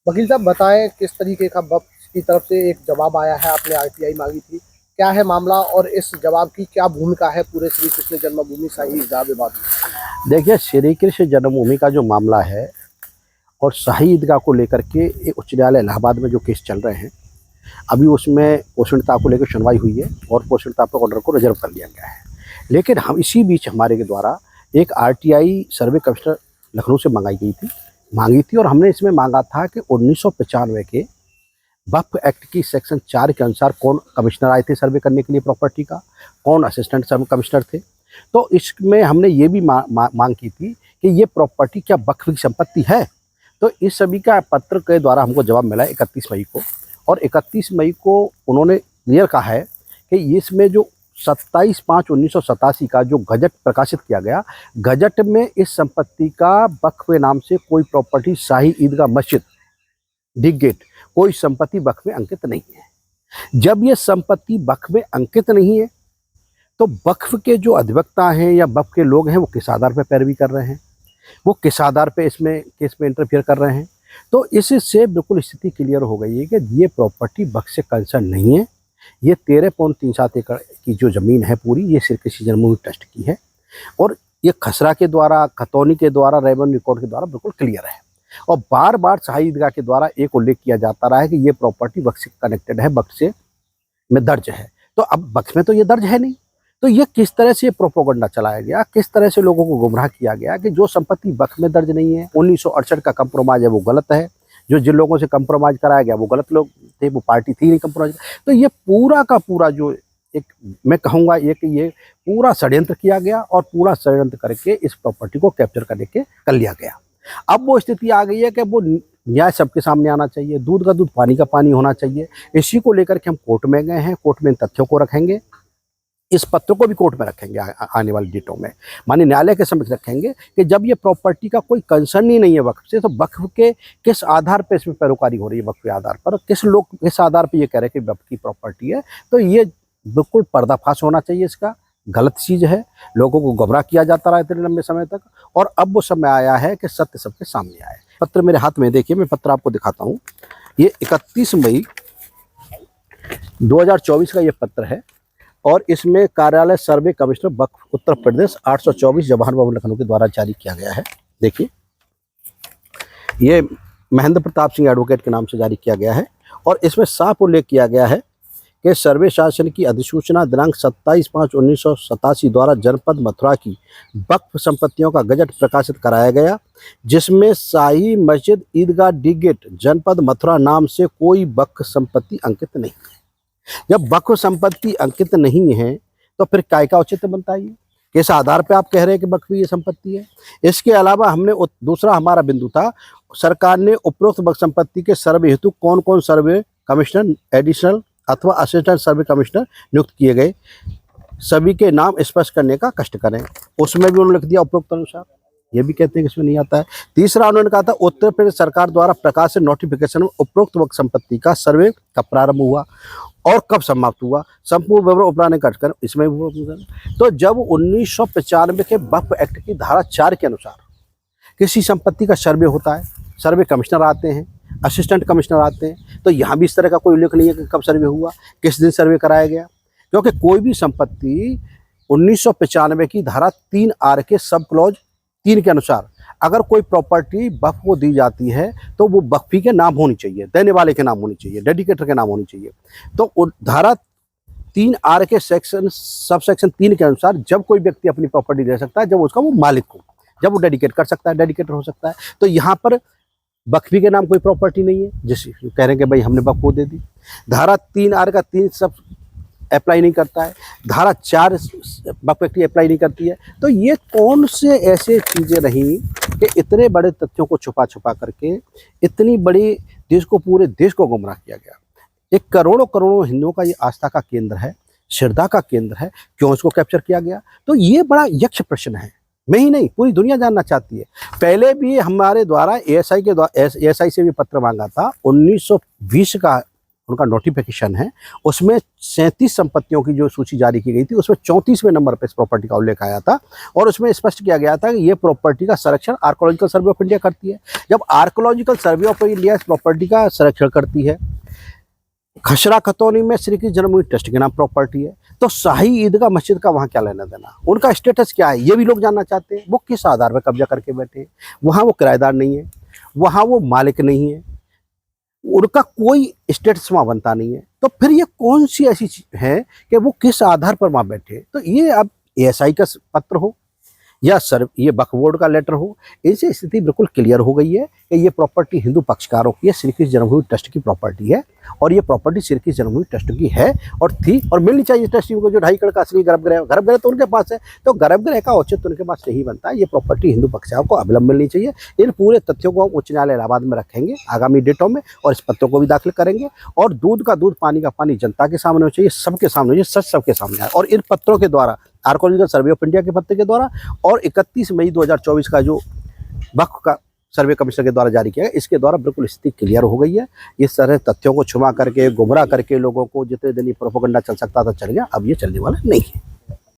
वकील साहब बताएं किस तरीके का बख्श की तरफ से एक जवाब आया है, आपने आरटीआई मांगी थी, क्या है मामला और इस जवाब की क्या भूमिका है पूरे श्री कृष्ण जन्मभूमि शाही ईदगाह विवाद में? देखिए, श्री कृष्ण जन्मभूमि का जो मामला है और शाही ईदगाह को लेकर के उच्च न्यायालय इलाहाबाद में जो केस चल रहे हैं, अभी उसमें पोषणता को लेकर सुनवाई हुई है और पोषणता पर ऑर्डर को रिजर्व कर लिया गया है। लेकिन हम इसी बीच हमारे के द्वारा एक आरटीआई सर्वे कमिश्नर लखनऊ से मांगी थी और हमने इसमें मांगा था कि 1995 के वक्फ एक्ट की सेक्शन 4 के अनुसार कौन कमिश्नर आए थे सर्वे करने के लिए प्रॉपर्टी का, कौन असिस्टेंट सर्वे कमिश्नर थे। तो इसमें हमने ये भी मांग की थी कि ये प्रॉपर्टी क्या वक्फ की संपत्ति है। तो इस सभी का पत्र के द्वारा हमको जवाब मिला 31 मई को, और 31 मई को उन्होंने क्लियर कहा है कि इसमें जो 27/5/1987 का जो गजट प्रकाशित किया गया, गजट में इस संपत्ति का वक्फ के नाम से कोई प्रॉपर्टी शाही ईदगाह मस्जिद डिग गेट कोई संपत्ति वक्फ में अंकित नहीं है। जब ये संपत्ति वक्फ में अंकित नहीं है तो वक्फ के जो अधिवक्ता हैं या वक्फ के लोग हैं वो किस आधार पर पैरवी कर रहे हैं, वो किस आधार पे इसमें केस में इंटरफियर कर रहे हैं। तो इससे बिल्कुल स्थिति क्लियर हो गई है कि ये प्रॉपर्टी वक्फ से कंसर्न नहीं है। ये 13.37 एकड़ की जो ज़मीन है पूरी, ये श्री कृष्ण जन्मभूमि ट्रस्ट की है और ये खसरा के द्वारा, खतौनी के द्वारा, रेवेन्यू रिकॉर्ड के द्वारा बिल्कुल क्लियर है। और बार बार शाही ईदगाह के द्वारा एक उल्लेख किया जाता रहा है कि ये प्रॉपर्टी वक्फ से कनेक्टेड है, वक्फ से में दर्ज है। तो अब वक्फ में तो ये दर्ज है नहीं, तो ये किस तरह से प्रोपोगंडा चलाया गया, किस तरह से लोगों को गुमराह किया गया कि जो संपत्ति वक्फ में दर्ज नहीं है, 1968 का कंप्रोमाइज है वो गलत है, जो जिन लोगों से कंप्रोमाइज कराया गया वो गलत लोग थे, वो पार्टी थी नहीं कंप्रोमाइज। तो ये पूरा का पूरा जो एक मैं कहूँगा ये पूरा षड्यंत्र किया गया और पूरा षड्यंत्र करके इस प्रॉपर्टी को कैप्चर करने के कर लिया गया। अब वो स्थिति आ गई है कि वो न्याय सबके सामने आना चाहिए, दूध का दूध पानी का पानी होना चाहिए। इसी को लेकर के हम कोर्ट में गए हैं, कोर्ट में इन तथ्यों को रखेंगे, इस पत्र को भी कोर्ट में रखेंगे आने वाली डेटों में, माननीय न्यायालय के समक्ष रखेंगे कि जब ये प्रॉपर्टी का कोई कंसर्न ही नहीं है वक्फ से, तो वक्फ के किस आधार पर इसमें पैरोकारी हो रही है, वक्फ के आधार पर किस लोग किस आधार पर ये कह रहे हैं कि वक्फ की प्रॉपर्टी है। तो ये बिल्कुल पर्दाफाश होना चाहिए, इसका गलत चीज़ है, लोगों को गुमराह किया जाता रहा इतने लंबे समय तक, और अब वो समय आया है कि सत्य सबके सामने आए। पत्र मेरे हाथ में, देखिए मैं पत्र आपको दिखाता हूँ, ये 31 मई 2024 का ये पत्र है और इसमें कार्यालय सर्वे कमिश्नर वक्फ उत्तर प्रदेश 824 जवाहर भवन लखनऊ के द्वारा जारी किया गया है। देखिए, ये महेंद्र प्रताप सिंह एडवोकेट के नाम से जारी किया गया है और इसमें साफ उल्लेख किया गया है कि सर्वे शासन की अधिसूचना दिनांक 27/5/1987 द्वारा जनपद मथुरा की वक्फ संपत्तियों का गजट प्रकाशित कराया गया, जिसमें शाही मस्जिद ईदगाह डिग गेट जनपद मथुरा नाम से कोई वक्फ संपत्ति अंकित नहीं है। जब वक्फ संपत्ति अंकित नहीं है तो फिर काय का औचित्य बनता है, किस आधार पे आप कह रहे हैं कि वक्फ ये संपत्ति है। इसके अलावा हमने दूसरा हमारा बिंदु था, सरकार ने उपरोक्त वक्फ संपत्ति के सर्वे हेतु कौन कौन सर्वे कमिश्नर, एडिशनल अथवा असिस्टेंट सर्वे कमिश्नर नियुक्त किए गए, सभी के नाम स्पष्ट करने का कष्ट करें। उसमें भी उन्होंने लिख दिया उपरोक्त अनुसार, ये भी कहते हैं कि इसमें नहीं आता है। तीसरा उन्होंने कहा था उत्तर प्रदेश सरकार द्वारा प्रकाशित नोटिफिकेशन में उपरोक्त वक्फ संपत्ति का सर्वे कब प्रारंभ हुआ और कब समाप्त हुआ, संपूर्ण विवरण उपराने कट कर इसमें भी। तो जब 1995 के वक्फ एक्ट की धारा 4 के अनुसार किसी संपत्ति का सर्वे होता है, सर्वे कमिश्नर आते हैं, असिस्टेंट कमिश्नर आते हैं, तो यहाँ भी इस तरह का कोई उल्लेख नहीं है कि कब सर्वे हुआ, किस दिन सर्वे कराया गया। क्योंकि कोई भी संपत्ति 1995 की धारा 3R के सब क्लॉज 3 के अनुसार अगर कोई प्रॉपर्टी वक्फ को दी जाती है तो वो वक्फी के नाम होनी चाहिए, देने वाले के नाम होनी चाहिए, डेडिकेटर के नाम होनी चाहिए। तो धारा 3R के सब सेक्शन 3 के अनुसार जब कोई व्यक्ति अपनी प्रॉपर्टी दे सकता है जब उसका वो मालिक हो, जब वो डेडिकेट कर सकता है, डेडिकेटर हो सकता है। तो यहाँ पर वक्फी के नाम कोई प्रॉपर्टी नहीं है, जिस कह रहे हैं कि भाई हमने वक्फ को दे दी। धारा 3R का 3 सब अप्लाई नहीं करता है, धारा 4 वक्फ एक्ट अप्लाई नहीं करती है। तो ये कौन से ऐसे चीज़ें रहीं कि इतने बड़े तथ्यों को छुपा छुपा करके इतनी बड़ी देश को, पूरे देश को गुमराह किया गया। एक करोड़ों करोड़ों हिंदुओं का ये आस्था का केंद्र है, श्रद्धा का केंद्र है, क्यों इसको कैप्चर किया गया? तो ये बड़ा यक्ष प्रश्न है, मैं ही नहीं पूरी दुनिया जानना चाहती है। पहले भी हमारे द्वारा एएसआई से भी पत्र मांगा था, 1920 का उनका नोटिफिकेशन है, उसमें 37 संपत्तियों की जो सूची जारी की गई थी, उसमें 34वें नंबर पर इस प्रॉपर्टी का उल्लेख आया था और उसमें स्पष्ट किया गया था कि ये प्रॉपर्टी का संरक्षण आर्कोलॉजिकल सर्वे ऑफ इंडिया करती है। जब आर्कोलॉजिकल सर्वे ऑफ इंडिया इस प्रॉपर्टी का संरक्षण करती है, खसरा खतौनी में श्री कृष्ण जन्मभूमि ट्रस्ट के नाम प्रॉपर्टी है, तो शाही ईदगाह मस्जिद का वहाँ क्या लेना देना, उनका स्टेटस क्या है, ये भी लोग जानना चाहते हैं। वो किस आधार पर कब्जा करके बैठे हैं, वहाँ वो किराएदार नहीं है, वहाँ वो मालिक नहीं है, उनका कोई स्टेटस वहाँ बनता नहीं है, तो फिर ये कौन सी ऐसी चीज है कि वो किस आधार पर वहाँ बैठे। तो ये अब एएसआई का पत्र हो या सर ये वक्फ बोर्ड का लेटर हो, इनसे स्थिति बिल्कुल क्लियर हो गई है कि ये प्रॉपर्टी हिंदू पक्षकारों की है, श्री कृष्ण जन्मभूमि ट्रस्ट की प्रॉपर्टी है और ये प्रॉपर्टी श्री कृष्ण जन्मभूमि ट्रस्ट की है और थी और मिलनी चाहिए ट्रस्टी को। जो 2.5 एकड़ का असली गर्भगृह तो उनके पास है, तो गर्भगृह का औचित्य उनके पास नहीं बनता है। ये प्रॉपर्टी हिंदू पक्षकारों को अविलंब मिलनी चाहिए। इन पूरे तथ्यों को हम उच्च न्यायालय इलाहाबाद में रखेंगे आगामी डेटों में और इस पत्रों को भी दाखिल करेंगे और दूध का दूध पानी का पानी जनता के सामने हो चाहिए, सबके सामने हो चाहिए, सच सबके सामने आए। और इन पत्रों के द्वारा आर्कोलॉजिकल सर्वे ऑफ इंडिया के पत्र के द्वारा और 31 मई 2024 का जो वक्फ का सर्वे कमिश्नर के द्वारा जारी किया गया, इसके द्वारा बिल्कुल स्थिति क्लियर हो गई है। इस तरह तथ्यों को छुपा करके गुमराह करके लोगों को जितने दिन ये प्रोपेगेंडा चल सकता था चल गया, अब ये चलने वाला नहीं है।